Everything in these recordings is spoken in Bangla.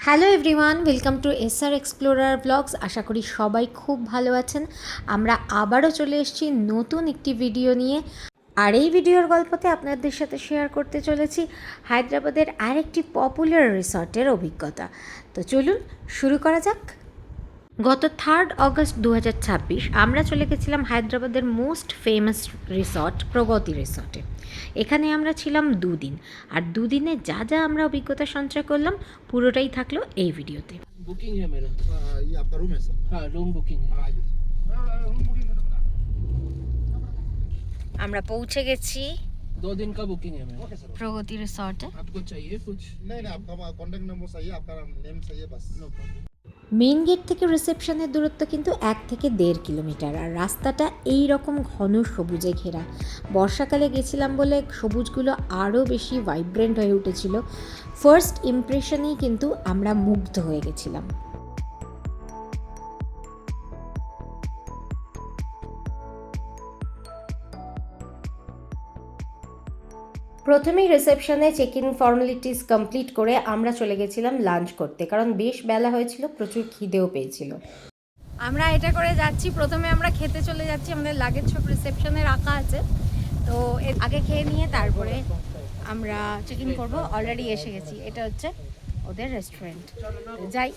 Hello everyone, welcome to SR explorer blogs. আশা করি সবাই খুব ভালো আছেন। আমরা আবারও চলে এসেছি নতুন একটি ভিডিও নিয়ে। আর এই ভিডিওর গল্পতে আপনাদের সাথে শেয়ার করতে চলেছি হায়দ্রাবাদের আরেকটি পপুলার রিসর্টের অভিজ্ঞতা। তো চলুন শুরু করা যাক। গত 3 অগস্ট 2026 আমরা চলে গেছিলাম হায়দ্রাবাদের মোস্ট ফেমাস রিসর্ট প্রগতি রিসর্টে। এখানে আমরা ছিলাম 2 দিন, আর 2 দিনে যা যা আমরা অভিজ্ঞতা সঞ্চয় করলাম পুরোটাই থাকলো এই ভিডিওতে। बुकिंग है मेरा। ये आपका रूम है सर? हाँ, रूम बुकिंग है। আমরা পৌঁছে গেছি 2 दिन का बुकिंग है मेरा। Okay sir. প্রগতি রিসর্টে। आपको चाहिए कुछ? नहीं नहीं, आपका कॉन्टैक्ट नंबर चाहिए, आपका नेम चाहिए बस। No problem. মেন গেট থেকে রিসেপশনের দূরত্ব কিন্তু 1 থেকে 1.5 কিলোমিটার, আর রাস্তাটা এই রকম ঘন সবুজে ঘেরা। বর্ষাকালে গেছিলাম বলে সবুজগুলো আরও বেশি ভাইব্রেন্ট হয়ে উঠেছিল। ফার্স্ট ইমপ্রেশনেই কিন্তু আমরা মুগ্ধ হয়ে গেছিলাম। প্রথমেই রিসেপশনে চেক ইন ফর্মালিটিস কমপ্লিট করে আমরা চলে গেছিলাম লাঞ্চ করতে, কারণ বেশ বেলা হয়েছিল, প্রচুর খিদেও পেয়েছিল। আমরা এটা করে যাচ্ছি, প্রথমে আমরা খেতে চলে যাচ্ছি। আমাদের লাগেজ সব রিসেপশনে রাখা আছে, তো এর আগে খেয়ে নিয়ে তারপরে আমরা চেক ইন করবো। অলরেডি এসে গেছি, এটা হচ্ছে ওদের রেস্টুরেন্ট। যাই।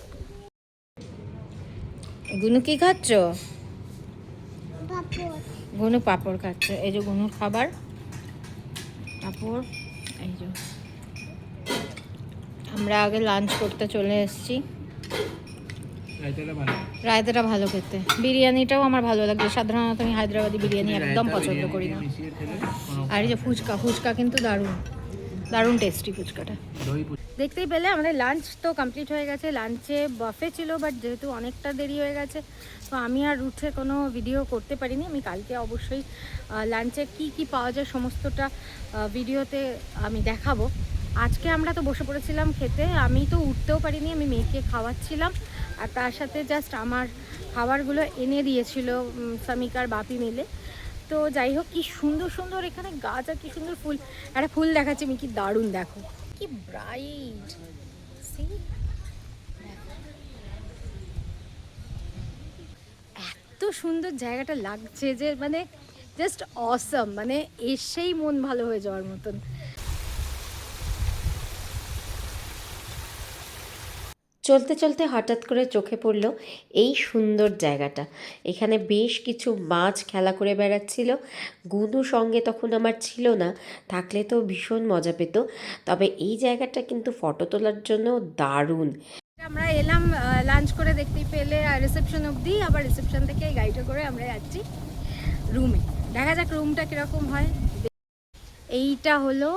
গুনু কি খাচ্ছ? গুনু পাঁপড় খাচ্ছে। এই যে গুনুর খাবার, পাঁপড়। এই যে আমরা আগে লাঞ্চ করতে চলে এসেছি। রায়তাটা ভালো খেতে, বিরিয়ানিটাও আমার ভালো লাগে। সাধারণত আমি হায়দ্রাবাদি বিরিয়ানি একদম পছন্দ করি না। আর এই যে ফুচকা, ফুচকা কিন্তু দারুণ দারুণ টেস্টি ফুচকাটা। দেখতেই পেলে আমাদের লাঞ্চ তো কমপ্লিট হয়ে গেছে। লাঞ্চে বাফে ছিল, বাট যেহেতু অনেকটা দেরি হয়ে গেছে তো আমি আর উঠে কোনো ভিডিও করতে পারিনি। আমি কালকে অবশ্যই লাঞ্চে কি কি পাওয়া যায় সমস্তটা ভিডিওতে আমি দেখাবো। আজকে আমরা তো বসে পড়েছিলাম খেতে, আমি তো উঠতেও পারিনি, আমি মেয়েকে খাওয়াচ্ছিলাম। আর তার সাথে জাস্ট আমার খাবারগুলো এনে দিয়েছিল সামিকার বাপি মিলে। তো যাই হোক, কি সুন্দর সুন্দর এখানে গাছ, আর কি সুন্দর ফুল। একটা ফুল দেখাচ্ছে আমি, কি দারুণ, দেখো কি ব্রাইট। এত সুন্দর জায়গাটা লাগছে যে মানে জাস্ট অসম, মানে এসেই মন ভালো হয়ে যাওয়ার মতন। চলতে চলতে হঠাৎ করে চোখে পড়ল এই সুন্দর জায়গাটা। এখানে বেশ কিছু মাছ খেলা করে বেড়াচ্ছিল। গুনু সঙ্গে তখন আমার ছিল না, থাকলে তো ভীষণ মজা পেত। তবে এই জায়গাটা কিন্তু ফটো তোলার জন্য দারুণ। আমরা এলাম লাঞ্চ করে, দেখতেই পেলে রিসেপশন অবধি, আবার রিসেপশন থেকে এই গাড়িটা করে আমরা যাচ্ছি রুমে। দেখা যাক রুমটা কীরকম হয়। এইটা হলো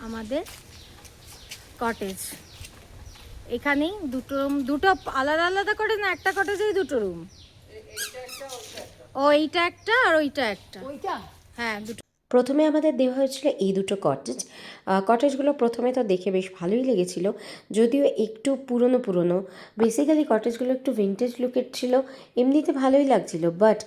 আমাদের কটেজ। এখানেই দুটো আলাদা আলাদা করে না, একটা কটেজেই দুটো রুম? ও এইটা একটা আর ওইটা একটা। হ্যাঁ, দুটো। প্রথমে আমাদের দেওয়া হয়েছিল এই দুটো কটেজগুলো প্রথমে তো দেখে বেশ ভালোই লেগেছিল, যদিও একটু পুরনো পুরনো। বেসিক্যালি কটেজগুলো একটু ভিন্টেজ লুকের ছিল, এমনিতে ভালোই লাগছিল। বাট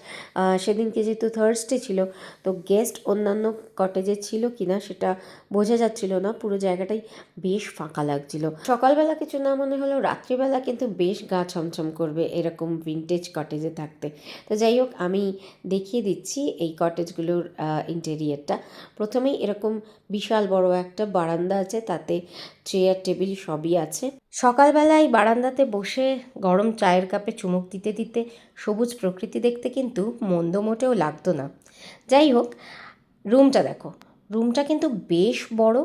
সেদিনকে যেহেতু থার্সডে ছিল, তো গেস্ট অন্যান্য কটেজে ছিল কিনা সেটা বোঝা যাচ্ছিল না। পুরো জায়গাটাই বেশ ফাঁকা লাগছিল। সকালবেলা কিছু না মনে হলেও রাত্রিবেলা কিন্তু বেশ গা ছমছম করবে এরকম ভিন্টেজ কটেজে থাকতে। তো যাই হোক, আমি দেখিয়ে দিচ্ছি এই কটেজগুলোর ইন্টেরিয়ারটা। প্রথমেই এরকম বিশাল বড় একটা বারান্দা আছে, তাতে চেয়ার টেবিল সবই আছে। সকালবেলায় বারান্দাতে বসে গরম চায়ের কাপে চুমুক দিতে দিতে সবুজ প্রকৃতি দেখতে কিন্তু মন্দ মোটেও লাগতো না। যাই হোক, রুমটা দেখো, রুমটা কিন্তু বেশ বড়।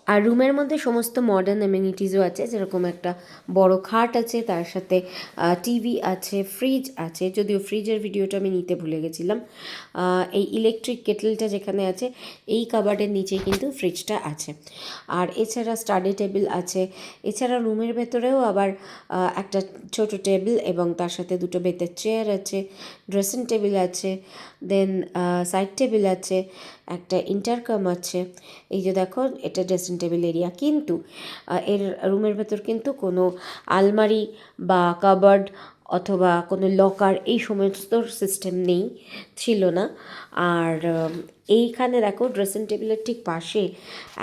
আর রুমের মধ্যে সমস্ত মডার্ন অ্যামেনিটিসও আছে, যেরকম একটা বড় খাট আছে, তার সাথে টিভি আছে, ফ্রিজ আছে। যদিও ফ্রিজের ভিডিওটা আমি নিতে ভুলে গেছিলাম। এই ইলেকট্রিক কেটলটা যেখানে আছে, এই কাবার্ডের নিচেই কিন্তু ফ্রিজটা আছে। আর এছাড়া স্টাডি টেবিল আছে। এছাড়া রুমের ভেতরেও আবার একটা ছোট টেবিল এবং তার সাথে দুটো বেতের চেয়ার আছে, ড্রেসিং টেবিল আছে, দেন সাইড টেবিল আছে, একটা ইন্টারকম আছে। এই যে দেখো, এটা ড্রেসিং টেবিল এরিয়া। কিন্তু এর রুমের ভেতর কিন্তু কোনো আলমারি বা কাবার্ড অথবা কোনো লকার এই সমস্ত সিস্টেম ছিল না। আর এইখানে দেখো ড্রেসিং টেবিলের ঠিক পাশে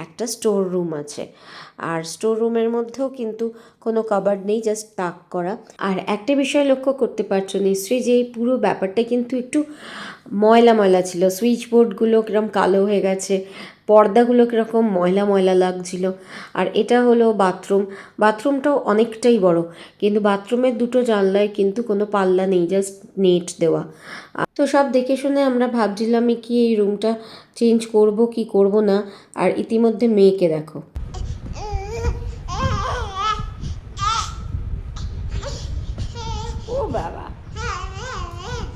একটা স্টোর রুম আছে, আর স্টোর রুমের মধ্যেও কিন্তু কোনো কাবার্ড নেই, জাস্ট তাক করা। আর একটা বিষয় লক্ষ্য করতে পারছো নিশ্চয়ই যে এই পুরো ব্যাপারটা কিন্তু একটু ময়লা ময়লা ছিল। সুইচ বোর্ডগুলো কিরকম কালো হয়ে গেছে, পর্দাগুলো কীরকম ময়লা ময়লা লাগছিল। আর এটা হলো বাথরুম, বাথরুমটাও অনেকটাই বড়, কিন্তু বাথরুমের দুটো জানলায় কিন্তু কোনো পাল্লা নেই, জাস্ট নেট দেওয়া। তো সব দেখে শুনে আমরা ভাবছিলাম কি এই রুমটা চেঞ্জ করব কি করব না। আর ইতিমধ্যে মেয়েকে দেখো, ও বাবা,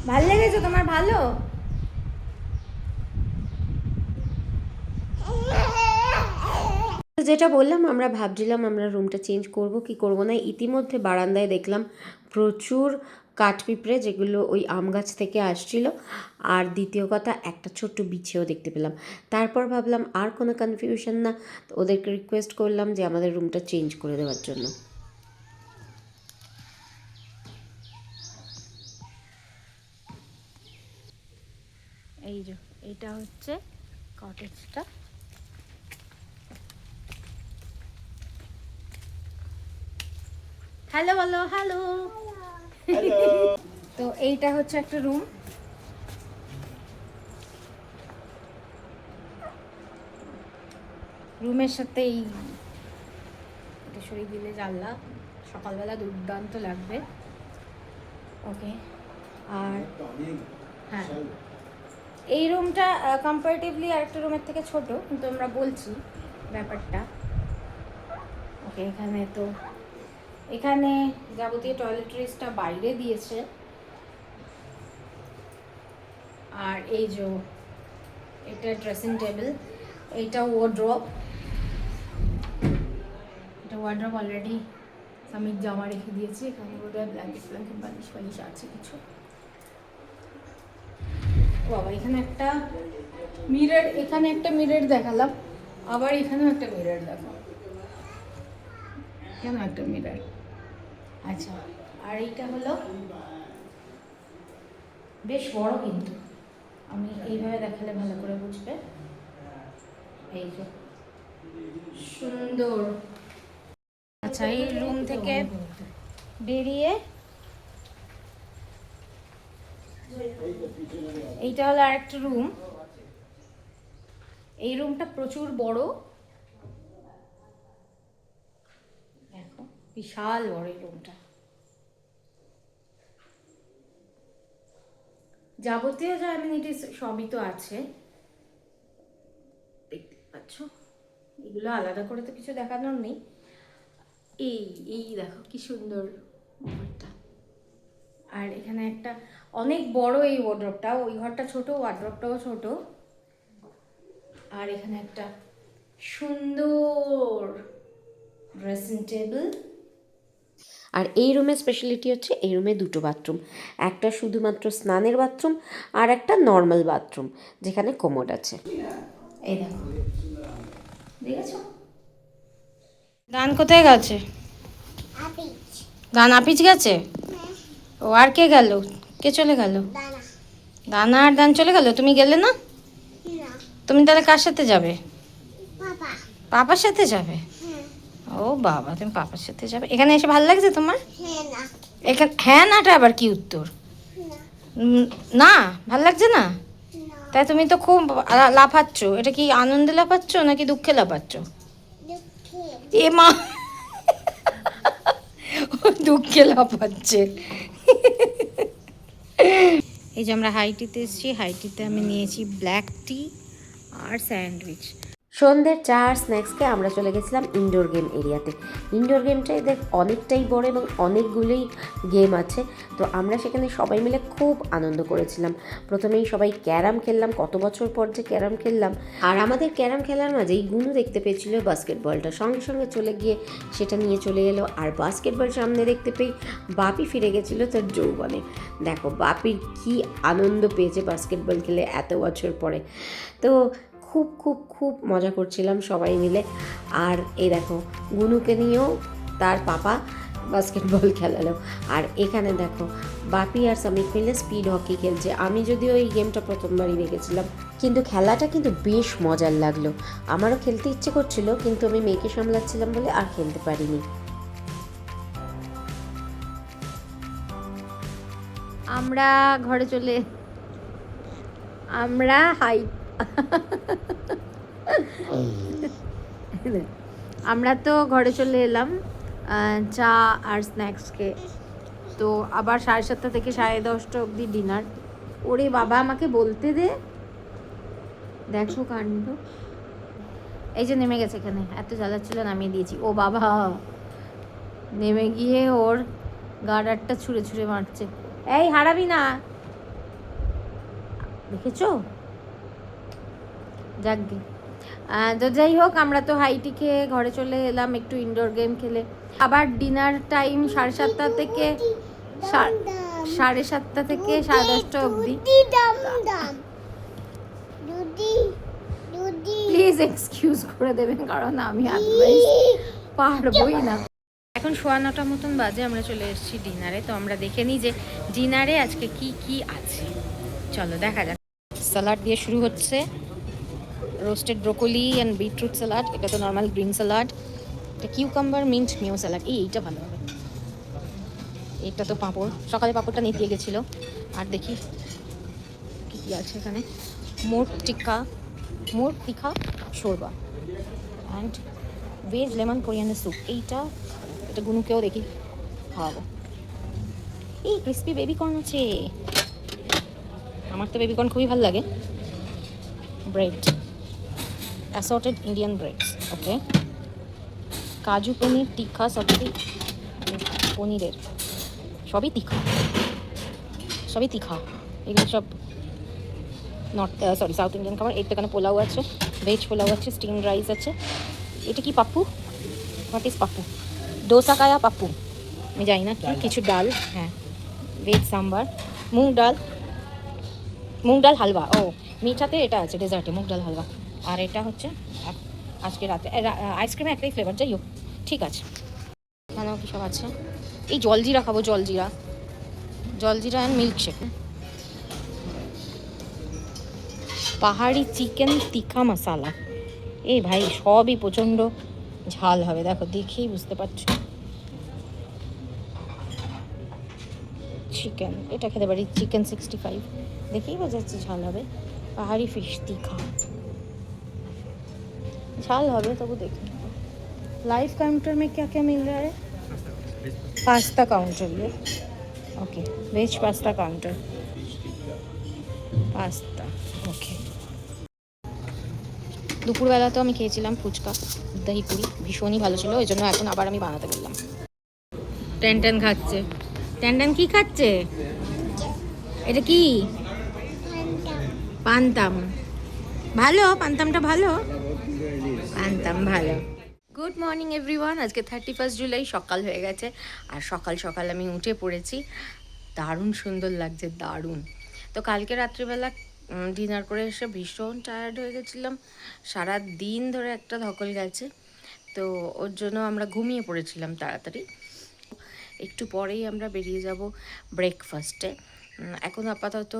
ভালো লেগেছে তোমার? ভালো। যেটা বললাম, আমরা ভাবছিলাম আমরা রুমটা চেঞ্জ করব কি করব না। ইতিমধ্যে বারান্দায় দেখলাম প্রচুর কাঠপিঁপড়ে, যেগুলো ওই আম গাছ থেকে আসছিল। আর দ্বিতীয় কথা, একটা ছোট্ট বিছেও দেখতে পেলাম। তারপর ভাবলাম আর কোনো কনফিউশন না, তো ওদেরকে রিকোয়েস্ট করলাম যে আমাদের রুমটা চেঞ্জ করে দেওয়ার জন্য। এই যে এইটা হচ্ছে কটেজটা। হ্যালো বলো, হ্যালো। তো এইটা হচ্ছে একটা রুম। রুমের সাথে এই এটা সরিয়ে দিলে জানলা, সকালবেলা দুর্দান্ত লাগবে। ওকে। আর হ্যাঁ, এই রুমটা কম্পারেটিভলি আরেকটা রুমের থেকে ছোট, কিন্তু আমরা বলছি ব্যাপারটা। ওকে, এখানে যাবতীয় টয়লেট্রিজটা বাইরে দিয়েছে। আর এই যে এটা ড্রেসিং টেবিল, এইটা ওয়ার্ড্রপ। এটা ওয়ার্ড্রপ অলরেডি সামির জামা রেখে দিয়েছি। এখানে বোধহয় ব্ল্যাঙ্কেট বালিশ আছে কিছু। বাবা, এখানে একটা মিরর, এখানে একটা মিরর দেখালাম, আবার এখানেও একটা মিরর দেখালাম, এখানেও একটা মিরর। আচ্ছা, আর এইটা হলো বেশ বড়, কিন্তু আমি এইভাবে দেখালে ভালো করে বুঝবে। এই যে সুন্দর। আচ্ছা, এই রুম থেকে বেরিয়ে এইটা হলো আরেকটা রুম। এই রুমটা প্রচুর বড়, দেখো বিশাল বড় এই রুমটা। যাবতীয় যা অ্যামিনিটিস সবই তো আছে, দেখতে পাচ্ছ। এগুলো আলাদা করে তো কিছু দেখানোর নেই। এই দেখো কি সুন্দর ঘরটা। আর এখানে একটা অনেক বড় এই ওয়ার্ড্রপটা, ওই ঘরটা ছোট, ওয়ার্ড্রপটাও ছোট। আর এখানে একটা সুন্দর ড্রেসিং টেবিল। আর এই রুমের স্পেশালিটি হচ্ছে এই রুমে দুটো বাথরুম, একটা শুধুমাত্র স্নানের বাথরুম আর একটা নর্মাল বাথরুম যেখানে কোমোড আছে। এই দেখো, দেখেছো? গান কোথায় গেছে? গান আপিচ গেছে। ও, আর কে গেল? কে চলে গেল? দানা আর দান চলে গেল, তুমি গেলে না? তুমি তাহলে কার সাথে যাবে? পাপার সাথে যাবে? ও বাবা, তুমি পাপার সাথে যাবে। এখানে এসে ভালো লাগছে তোমার? এখানে হ্যাঁ নাটা আবার কি উত্তর? না, ভাল লাগছে না? তাই তুমি তো খুব লাফাচ্ছ। এটা কি আনন্দে লাফাচ্ছ নাকি দুঃখে লাফাচ্ছ? এ মা, দুঃখে লাফাচ্ছে। এই যে আমরা হাইটিতে এসেছি, হাইটিতে আমি নিয়েছি ব্ল্যাক টি আর স্যান্ডউইচ। সন্ধ্যের চা আর স্ন্যাক্সকে আমরা চলে গেছিলাম ইনডোর গেম এরিয়াতে। ইনডোর গেমটা এদের অনেকটাই বড় এবং অনেকগুলোই গেম আছে। তো আমরা সেখানে সবাই মিলে খুব আনন্দ করেছিলাম। প্রথমেই সবাই ক্যারাম খেললাম, কত বছর পর যে ক্যারাম খেললাম। আর আমাদের ক্যারাম খেলার মাঝেই গুনু দেখতে পেয়েছিল বাস্কেটবলটা, সঙ্গে সঙ্গে চলে গিয়ে সেটা নিয়ে চলে এলো। আর বাস্কেটবল সামনে দেখতে পেয়ে বাপি ফিরে গেছিলো তার যৌবনে। দেখো বাপির কি আনন্দ পেয়েছে বাস্কেটবল খেলে এত বছর পরে। তো খুব খুব খুব মজা করছিলাম সবাই মিলে। আর এই দেখো গুনুকে নিয়েও তার পাপা বাস্কেটবল খেলালো। আর এখানে দেখো বাপি আর সামিক মিলে স্পিড হকি খেলছে। আমি যদিও এই গেমটা প্রথমবারই দেখেছিলাম, কিন্তু খেলাটা কিন্তু বেশ মজার লাগলো। আমারও খেলতে ইচ্ছে করছিল, কিন্তু আমি মেয়েকে সামলাচ্ছিলাম বলে আর খেলতে পারিনি। আমরা ঘরে চলে আমরা তো ঘরে চলে এলাম চা আর স্ন্যাক্সকে। তো আবার 7:30 থেকে 10:30 অবধি ডিনার। ওরে বাবা, আমাকে বলতে দে। দেখো কাণ্ড, এই যে নেমে গেছে এখানে, এত জ্বালাচ্ছিল নামিয়ে দিয়েছি। ও বাবা, নেমে গিয়ে ওর গার্ডারটা ছুঁড়ে ছুঁড়ে মারছে। এই হারাবি না, দেখেছো? যাকগে। তো যাই হোক, আমরা তো হাইটি খেয়ে ঘরে চলে এলাম একটু ইনডোর গেম খেলে। আবার ডিনার টাইম 7:30 থেকে 7:30 থেকে 10:30 অবধি। প্লিজ এক্সকিউজ করে দেবেন, কারণ আমি আদারওয়াইজ পারবই না। এখন 9:15 মতন বাজে, আমরা চলে এসেছি ডিনারে। তো আমরা দেখে নিই যে ডিনারে আজকে কি কি আছে। চলো দেখা যাক। স্যালাড দিয়ে শুরু হচ্ছে, roasted broccoli and beetroot salad. এটা তো নর্মাল গ্রিন স্যালাড। এটা কিউকাম্বার মিন্ট মিও স্যালাড। এইটা ভালো হবে। এটা তো পাঁপড়, সকালে পাঁপড়টা নিতে গেছিলো। আর দেখি কী কী আছে এখানে। মোট tikka shorba and veg lemon coriander soup. এটা গুনুকেও দেখি খাওয়াবো। এই ক্রিস্পি বেবিকর্ন আছে, আমার তো বেবিকর্ন খুবই ভালো লাগে। ব্রেড, অ্যাসর্টেড ইন্ডিয়ান ব্রেডস, ওকে। কাজু পনির টিক্কা সবজি, পনিরের সবই তীখা। এগুলো সব সাউথ ইন্ডিয়ান খাবার। এর এখানে পোলাও আছে, ভেজ পোলাও আছে, স্টিম রাইস আছে। এটা কি পাপ্পু? What is pappu? ডোসা কায়া পাপ্পু আমি জানি না। কিছু ডাল, হ্যাঁ, ভেজ সাম্বার, মুগ ডাল হালুয়া। ও মিঠাতে এটা আছে, ডেজার্টে মুগ ডাল হালুয়া। আর এটা হচ্ছে আজকে রাতে আইসক্রিমে একটাই ফ্লেভার, যাই হোক ঠিক আছে। এখানেও কী সব আছে। এই জলজিরা খাবো, জলজিরা অ্যান্ড মিল্কশেক। পাহাড়ি চিকেন তিখা মশালা। এই ভাই সবই প্রচণ্ড ঝাল হবে, দেখো দেখেই বুঝতে পারছো। চিকেন, এটা খেতে পারি, চিকেন 65, দেখেই বোঝা যাচ্ছে ঝাল হবে। পাহাড়ি ফিশ তিখা, ঝাল হবে তবু দেখি। लाइव काउंटर में क्या क्या मिल रहा है? पास्ता काउंटर, ये okay. Veg pasta counter, pasta okay. দুপুরবেলা তো আমি খেয়েছিলাম ফুচকা দহি পুরি, ভীষণই ভালো ছিল। ওই জন্য এখন আবার আমি বানাতে বললাম। ট্যান খাচ্ছে। ট্যান কি খাচ্ছে? এটা কি? পান্তাম। ভালো পান্তামটা, ভালো পান্তাম, ভালো। Good morning everyone. আজকে 31 জুলাই, সকাল হয়ে গেছে। আর সকাল সকাল আমি উঠে পড়েছি। দারুণ সুন্দর লাগছে, দারুণ। তো কালকে রাত্রিবেলা ডিনার করে এসে ভীষণ টায়ার্ড হয়ে গেছিলাম। সারা দিন ধরে একটা ধকল গেছে, তো ওর জন্য আমরা ঘুমিয়ে পড়েছিলাম তাড়াতাড়ি। একটু পরেই আমরা বেরিয়ে যাব ব্রেকফাস্টে। এখন আপাতত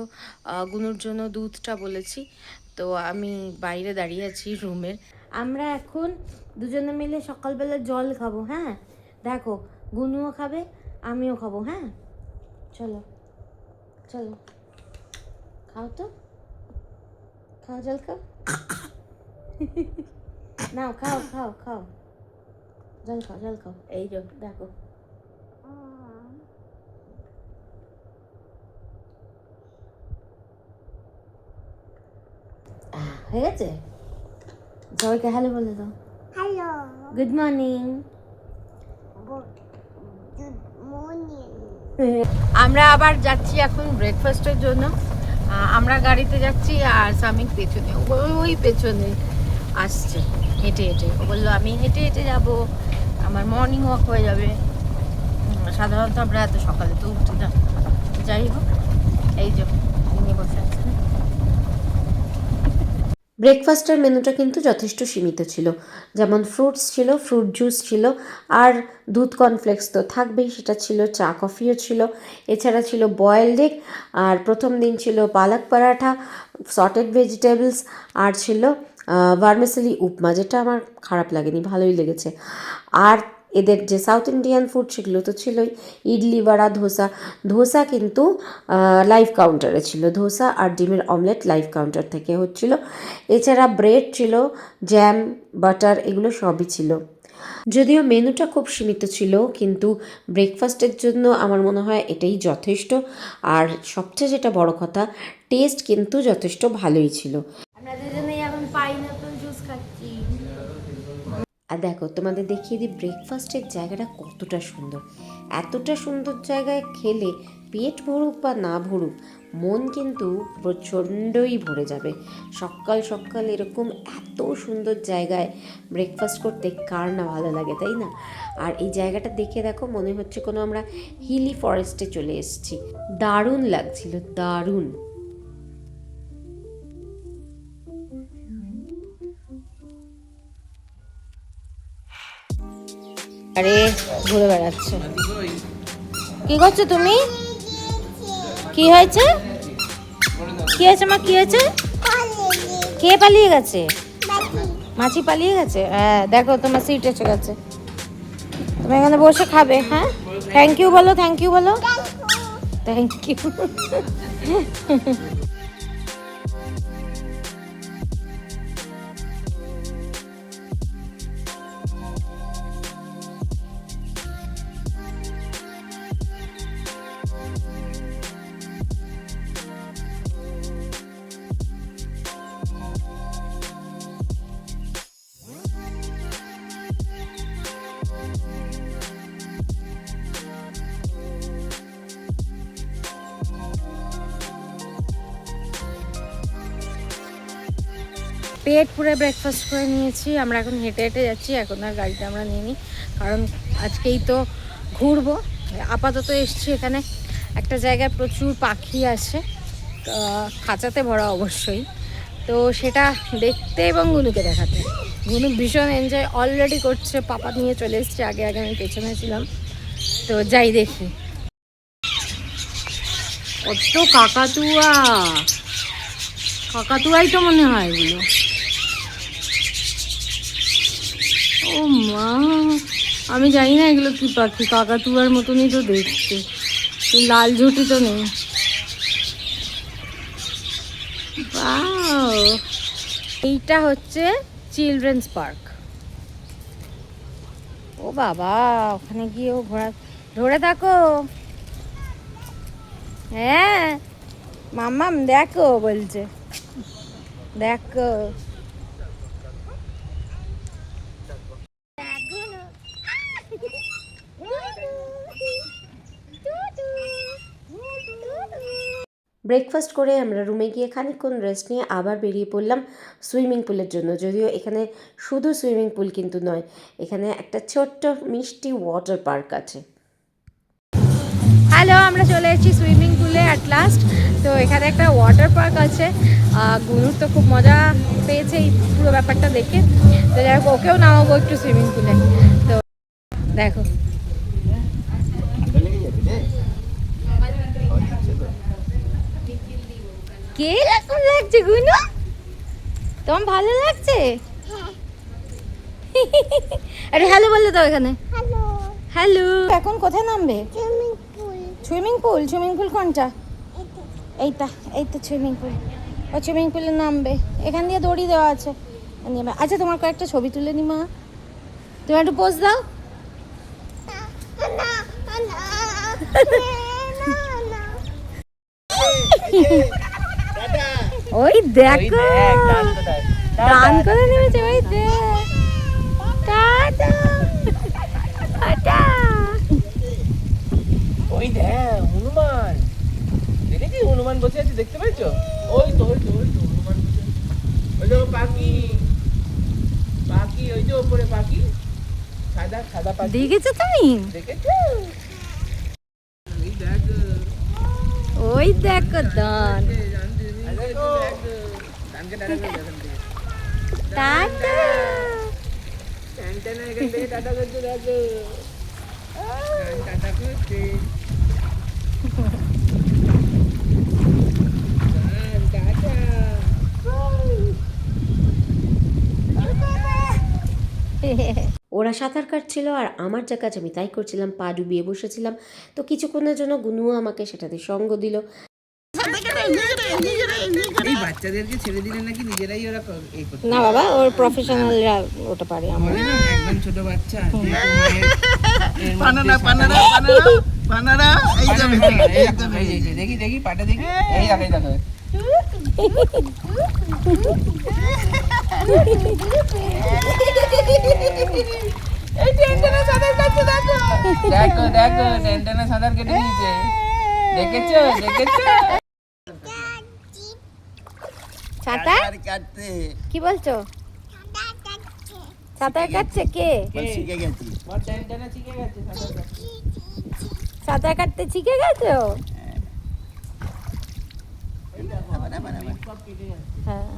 গুনুর জন্য দুধটা বলেছি, তো আমি বাইরে দাঁড়িয়ে আছি রুমের। আমরা এখন দুজনে মিলে সকালবেলা জল খাবো, হ্যাঁ। দেখো গুনুও খাবে, আমিও খাবো, হ্যাঁ। চলো খাও, তো খাও, জল খাও। নাও খাও জল খাও। এই যে দেখো, হয়ে গেছে। সবাইকে হ্যালো বলে দাও। Hello, good morning. আমরা আবার যাচ্ছি এখন ব্রেকফাস্টের জন্য। আমরা গাড়িতে যাচ্ছি আর সামিক পেছনে, ওই পেছনে আসছে হেঁটে হেঁটে। ও বললো আমি হেঁটে হেঁটে যাবো, আমার মর্নিং ওয়াক হয়ে যাবে। সাধারণত আমরা এত সকালে তো উঠি না। যাই হোক, এই যে নিয়ে বসে আছেন। ব্রেকফাস্টের মেনুটা কিন্তু যথেষ্ট সীমিত ছিল, যেমন ফ্রুটস ছিল, ফ্রুট জুস ছিল, আর দুধ কর্নফ্লেক্স তো থাকবেই, সেটা ছিল, চা কফিও ছিল, এছাড়া ছিল বয়েলড এগ, আর প্রথম দিন ছিল পালক পরাঠা, সটেড ভেজিটেবলস, আর ছিল ভার্মিসেলি উপমা, যেটা আমার খারাপ লাগেনি, ভালোই লেগেছে। আর এদের যে সাউথ ইন্ডিয়ান ফুড সেগুলো তো ছিলই, ইডলি, বড়া, ধোসা। ধোসা কিন্তু লাইভ কাউন্টারে ছিল, ধোসা আর ডিমের অমলেট লাইভ কাউন্টার থেকে হচ্ছিল। এছাড়া ব্রেড ছিল, জ্যাম, বাটার, এগুলো সবই ছিল। যদিও মেনুটা খুব সীমিত ছিল, কিন্তু ব্রেকফাস্টের জন্য আমার মনে হয় এটাই যথেষ্ট। আর সবচেয়ে যেটা বড় কথা, টেস্ট কিন্তু যথেষ্ট ভালোই ছিল। আমরা দুজনেই এখন পাইনাপল জুস খাচ্ছি। আর দেখো, তোমাদের দেখিয়ে দিই ব্রেকফাস্টের জায়গাটা কতটা সুন্দর। এতটা সুন্দর জায়গায় খেলে পেট ভরুক বা না ভরুক, মন কিন্তু প্রচণ্ডই ভরে যাবে। সকাল সকাল এরকম এত সুন্দর জায়গায় ব্রেকফাস্ট করতে কার না ভালো লাগে, তাই না? আর এই জায়গাটা দেখে দেখো, মনে হচ্ছে কোনো আমরা হিলি ফরেস্টে চলে এসেছি। দারুণ লাগছিল, দারুণ। আরে ঘুরে বেড়াচ্ছে। কি করছো তুমি? কি হয়েছে? কি হয়েছে মা, কি হয়েছে? কে পালিয়ে গেছে? মাছি পালিয়ে গেছে? হ্যাঁ দেখো, তোমার সিট এসে গেছে, তুমি এখানে বসে খাবে। হ্যাঁ, থ্যাংক ইউ বলো, থ্যাংক ইউ বলো, থ্যাংক ইউ। পেট পুরে ব্রেকফাস্ট করে নিয়েছি, আমরা এখন হেঁটে হেঁটে যাচ্ছি। এখন আর গাড়িটা আমরা নিয়ে নিই, কারণ আজকেই তো ঘুরবো। আপাতত এসছি এখানে একটা জায়গায় প্রচুর পাখি আছে, খাঁচাতে ভরা অবশ্যই, তো সেটা দেখতে এবং গুনুকে দেখাতে। গুনু ভীষণ এনজয় অলরেডি করছে, পাপা নিয়ে চলে এসছে, আগে আগে আমি পেছনে ছিলাম। তো যাই দেখি। কত কাকাতুয়া, কাকাতুয়াই তো মনে হয় এগুলো। ও মা, আমি জানি না এগুলো কি পাখি, কাকাতুয়ার মতনই তো দেখতে, লাল ঝুঁটি তো নেই। ওয়াও, এইটা হচ্ছে চিলড্রেন্স পার্ক। ও বাবা, ওখানে গিয়েও ঘোরা, ধরে থাকো। হ্যাঁ মাম্মাম দেখো বলছে, দেখো। ব্রেকফাস্ট করে আমরা রুমে গিয়ে খানিকক্ষণ রেস্ট নিয়ে আবার বেরিয়ে পড়লাম সুইমিং পুলের জন্য। যদিও এখানে শুধু সুইমিং পুল কিন্তু নয়, এখানে একটা ছোট্ট মিষ্টি ওয়াটার পার্ক আছে। হ্যালো, আমরা চলে এসেছি সুইমিং পুলে অ্যাট লাস্ট। তো এখানে একটা ওয়াটার পার্ক আছে, গুনুর তো খুব মজা পেয়েছে এই পুরো ব্যাপারটা দেখে। তো যাই হোক, ওকেও নামাবো একটু সুইমিং পুলে। তো দেখো, কে রকম লাগছে গুনু? তোমার ভালো লাগছে? আরে হ্যালো বললে তো এখানে। হ্যালো, এখন কোথায় নামবে? Swimming pool. সুইমিং পুল কোনটা? এইটা, এই তো সুইমিং পুল। ও সুইমিং পুলে নামবে, এখান দিয়ে দড়ি দেওয়া আছে। আচ্ছা, তোমার কয়েকটা ছবি তুলে নি মা, তুমি একটু পোজ দাও। ওই দেখো, গান করে নেমেছে, ওই দেখ। Tata tata. ওই দেখ হনুমান, দেখেছি হনুমান বসে আছে, দেখতে পাচ্ছো? ওই তো ওই তো ওই তো হনুমান বসে আছে। ওই যে পাখি, পাখি ওই যে উপরে পাখি, সাদা সাদা পাখি। দেখেছো তুমি? দেখেছো? ওই দেখ, ওই দেখো দান। দানকে ডাকা করে দেখেন। টাটা। ট্যানট্যানা এখান থেকে টাটা করতে দেখো। টাটা করতে। টাটা। ওরা সাঁতার কাটছিল আর আমার যা কাজ আমি তাই করছিলাম, পা ডুবিয়ে বসেছিলাম। তো কিছুক্ষণের জন্য গুনুও আমাকে সেটাতে সঙ্গ দিল। এই বাচ্চাদেরকে ছেড়ে দিলে নাকি নিজেরাই ওরা এই করতে না বাবা, ওর প্রফেশনালরা ওটা পারে, আমরা বলে না একদম ছোট বাচ্চা পানারা এই যে দেখি দেখি পাটা দেখি এই দেখো দেখো দেখো টেনটেনে সাঁতার কেটে নিয়েছে, দেখেছো দেখেছো সাঁতার কাটতে কি বলছো? সাঁতার কাটছে কে? শিখে গেছি টেনটেনে শিখে গেছে সাঁতার কাটতে। সাঁতার কাটতে শিখে গেছো? হ্যাঁ।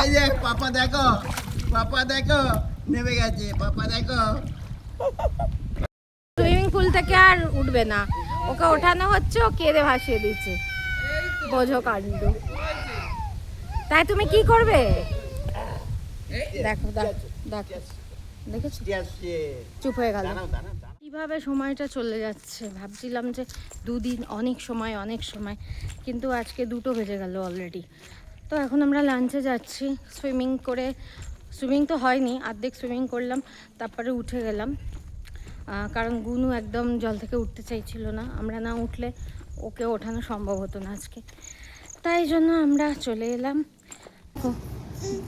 এই যে পাপা দেখো নেমে গেছে, পাপা দেখো। সুইমিং পুল থেকে আর উঠবে না, ওকে ওঠানো হচ্ছে, ও কেঁদে ভাসিয়ে দিচ্ছে। বোঝো কাণ্ড। তাই তুমি কি করবে? দেখো দেখো দেখো, দেখেছো চুপ হয়ে গেল। কিভাবে সময়টা চলে যাচ্ছে, ভাবছিলাম যে দুদিন অনেক সময়, কিন্তু আজকে 2টো বেজে গেল অলরেডি। তো এখন আমরা লাঞ্চে যাচ্ছি। সুইমিং তো হয়নি, অর্ধেক সুইমিং করলাম, তারপরে উঠে গেলাম, কারণ গুনু একদম জল থেকে উঠতে চাইছিল না। আমরা না উঠলে ওকে ওঠানো সম্ভব হতো না আজকে, তাই জন্য আমরা চলে এলাম।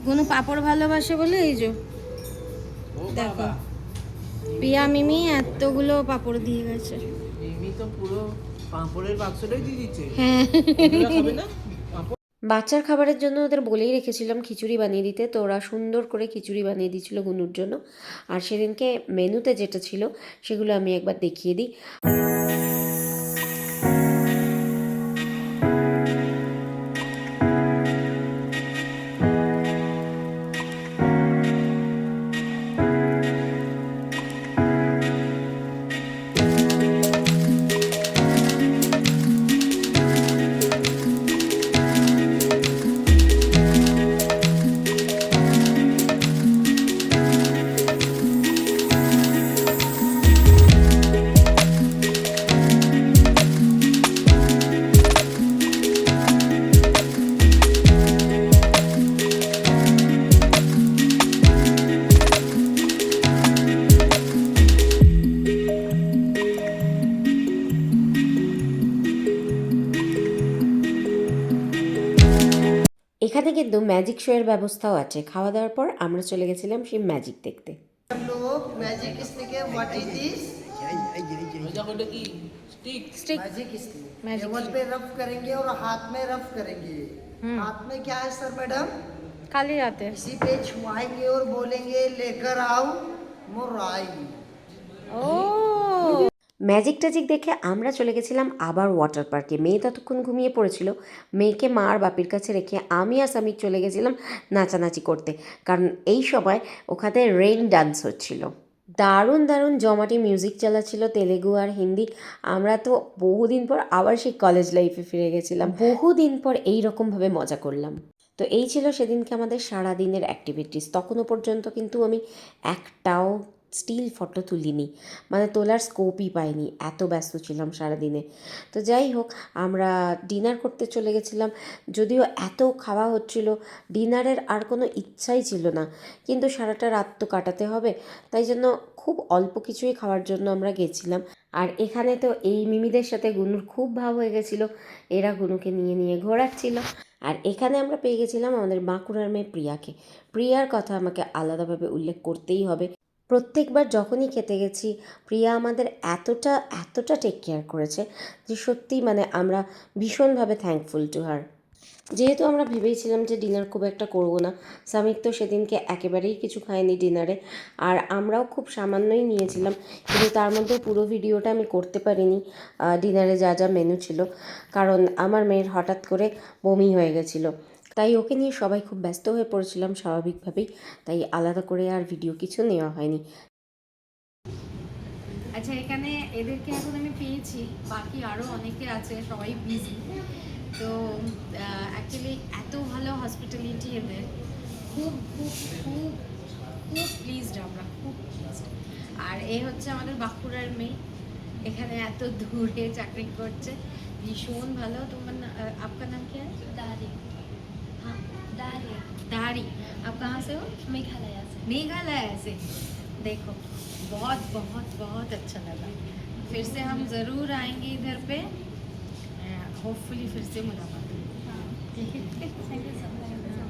গুনু পাঁপড় ভালোবাসে বলে এই যে দেখো, পিয়া মিমি এতগুলো পাঁপড় দিয়ে গেছে। মিমি তো পুরো পাঁপড়ের বাক্সটাই দিয়ে দিচ্ছে। হ্যাঁ, ওগুলো খাবে না? বাচ্চার খাবারের জন্য ওদের বলেই রেখেছিলাম খিচুড়ি বানিয়ে দিতে, তো ওরা সুন্দর করে খিচুড়ি বানিয়ে দিয়েছিল গুনুর জন্য। আর সেদিনকে মেনুতে যেটা ছিল সেগুলো আমি একবার দেখিয়ে দিই। এখানে কিন্তু ম্যাজিক শো এর ব্যবস্থাও আছে। খাওয়া দাওয়ার পর আমরা চলে গেছিলাম সেই ম্যাজিক দেখতে। मैजिक स्टिक है व्हाट इज दिस ওটা কি stick? Stick magic stick Magic table पे रफ करेंगे और हाथ में रफ करेंगे। हाथ में क्या है सर मैडम? কালি রাতে। इसी पे छुआएंगे और बोलेंगे लेकर आओ मुराई। ও ম্যাজিক ট্যাজিক দেখে আমরা চলে গেছিলাম আবার ওয়াটার পার্কে। মেয়ে ততক্ষণ ঘুমিয়ে পড়েছিল, মেয়েকে মা আর বাপির কাছে রেখে আমি আর সামিক চলে গেছিলাম নাচানাচি করতে, কারণ এই সময় ওখানে রেইন ডান্স হচ্ছিল। দারুণ দারুণ জমাটি মিউজিক চালাচ্ছিল, তেলেগু আর হিন্দি। আমরা তো বহুদিন পর আবার সেই কলেজ লাইফে ফিরে গেছিলাম, বহুদিন পর এই রকমভাবে মজা করলাম। তো এই ছিল সেদিনকে আমাদের সারাদিনের অ্যাক্টিভিটিস। তখনও পর্যন্ত কিন্তু আমি একটাও স্টিল ফটো তুলিনি, মানে তোলার স্কোপই পাইনি, এত ব্যস্ত ছিলাম সারাদিনে। তো যাই হোক, আমরা ডিনার করতে চলে গেছিলাম। যদিও এত খাওয়া হচ্ছিল, ডিনারের আর কোনো ইচ্ছাই ছিল না, কিন্তু সারাটা রাত তো কাটাতে হবে, তাই জন্য খুব অল্প কিছুই খাওয়ার জন্য আমরা গেছিলাম। আর এখানে তো এই মিমিদের সাথে গুনুর খুব ভাব হয়ে গেছিলো, এরা গুনুকে নিয়ে নিয়ে ঘোরাচ্ছিল। আর এখানে আমরা পেয়ে গেছিলাম আমাদের বাঁকুড়ার মেয়ে প্রিয়াকে। প্রিয়ার কথা আমাকে আলাদাভাবে উল্লেখ করতেই হবে। প্রত্যেকবার যখনই খেতে গেছি প্রিয়া আমাদের এতটা টেক কেয়ার করেছে যে সত্যিই মানে আমরা ভীষণভাবে থ্যাঙ্কফুল টু হার। যেহেতু আমরা ভেবেছিলাম যে ডিনার খুব একটা করবো না, সামিক তো সেদিনকে একেবারেই কিছু খায়নি ডিনারে, আর আমরাও খুব সামান্যই নিয়েছিলাম, কিন্তু তার মধ্যে পুরো ভিডিওটা আমি করতে পারিনি ডিনারে যা যা মেনু ছিল, কারণ আমার মেয়ের হঠাৎ করে বমি হয়ে গেছিলো, তাই ওকে নিয়ে সবাই খুব ব্যস্ত হয়ে পড়েছিলাম স্বাভাবিকভাবেই, তাই আলাদা করে আর ভিডিও কিছু নেওয়া হয়নি। আচ্ছা, এখানে এদেরকে এখন আমি পেয়েছি, বাকি আরও অনেকে আছে, সবাই বিজি। তো অ্যাকচুয়ালি এত ভালো হসপিটালিটি এদের, খুব খুব খুব খুব প্লিজড আমরা, খুব প্লিজড। আর এ হচ্ছে আমাদের বাঁকুড়ার মেয়ে, এখানে এত দূরে চাকরি করছে, ভীষণ ভালো। তোমার আপনার নাম কি? दारी। हाँ दारी। दारी। आप कहाँ से हो? मेघालय से। मेघालय से। देखो बहुत बहुत बहुत अच्छा लगा, फिर से हम ज़रूर आएंगे इधर पे, होपफुली फिर से मुलाकात।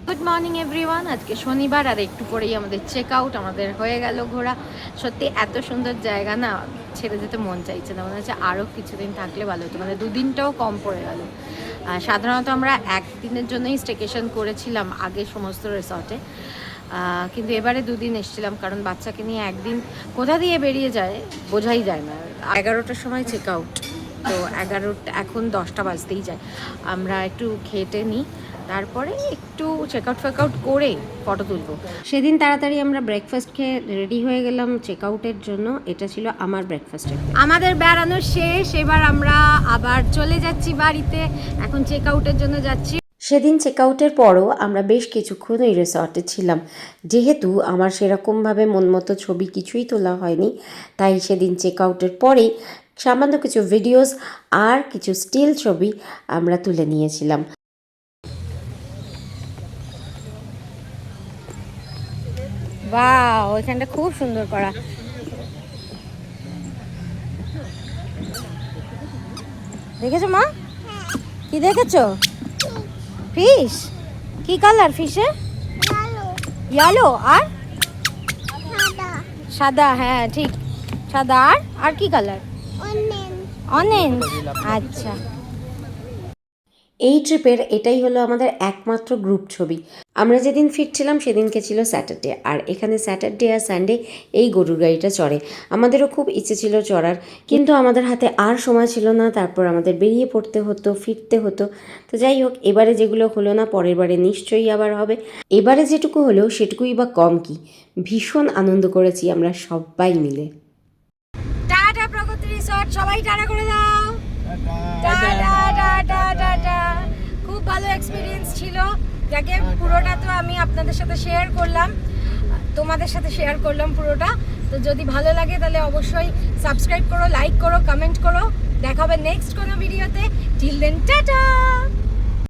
গুড মর্নিং এভরিওয়ান, আজকে শনিবার আর একটু পরেই আমাদের চেক আউট, আমাদের হয়ে গেল ঘোরা। সত্যি এত সুন্দর জায়গা না, ছেড়ে যেতে মন চাইছে না, মনে হচ্ছে আরও কিছুদিন থাকলে ভালো হতো, মানে 2 দিনটাও কম পড়ে গেল। সাধারণত আমরা 1 দিনের জন্যই স্টেকেশন করেছিলাম আগে সমস্ত রিসর্টে, কিন্তু এবারে 2 দিন এসেছিলাম, কারণ বাচ্চাকে নিয়ে একদিন কোথা দিয়ে বেরিয়ে যায় বোঝাই যায় না। 11টার সময় চেক আউট, তো 11টা, এখন 10টা বাজতেই যায়। আমরা একটু খেটে নিই, তারপরে একটু চেকআউট ফেকআউট করে ফটো তুলবো। সেদিন তাড়াতাড়ি আমরা ব্রেকফাস্ট খেয়ে রেডি হয়ে গেলাম চেকআউটের জন্য। এটা ছিল আমার ব্রেকফাস্টের। আমাদের বেড়ানো শেষ, এবার আমরা আবার চলে যাচ্ছি বাড়িতে, এখন চেকআউটের জন্য যাচ্ছি। সেদিন চেকআউটের পরও আমরা বেশ কিছুক্ষণ ওই রিসর্টে ছিলাম, যেহেতু আমার সেরকমভাবে মন মতো ছবি কিছুই তোলা হয়নি, তাই সেদিন চেকআউটের পরেই সামান্য কিছু ভিডিওস আর কিছু স্টিল ছবি আমরা তুলে নিয়েছিলাম। বাহ, ওইখানটা খুব সুন্দর করা। দেখেছো মা? কি দেখেছো? ফিশ? কি কালার ফিশে? ইয়েলো। আর সাদা, হ্যাঁ ঠিক, সাদা। আর কি কালার? অরেঞ্জ। আচ্ছা, এই ট্রিপের এটাই হলো আমাদের একমাত্র গ্রুপ ছবি। আমরা যেদিন ফিরছিলাম সেদিনকে ছিল স্যাটারডে, আর এখানে স্যাটারডে আর সানডে এই গরুর গাড়িটা চড়ে। আমাদেরও খুব ইচ্ছে ছিল চড়ার, কিন্তু আমাদের হাতে আর সময় ছিল না, তারপর আমাদের বেরিয়ে পড়তে হতো, ফিরতে হতো। তো যাই হোক, এবারে যেগুলো হলো না পরের বারে নিশ্চয়ই আবার হবে। এবারে যেটুকু হলো সেটুকুই বা কম কি, ভীষণ আনন্দ করেছি আমরা সবাই মিলে। টাটা প্রগতি রিসর্ট, সবাই টাটা করে দাও। Tata tata tata. খুব ভালো এক্সপিরিয়েন্স ছিল, যাকে পুরোটা তো আমি আপনাদের সাথে শেয়ার করলাম, তোমাদের সাথে শেয়ার করলাম পুরোটা। তো যদি ভালো লাগে তাহলে অবশ্যই সাবস্ক্রাইব করো, লাইক করো, কমেন্ট করো। দেখা হবে নেক্সট কোনো ভিডিওতে। Till then tata.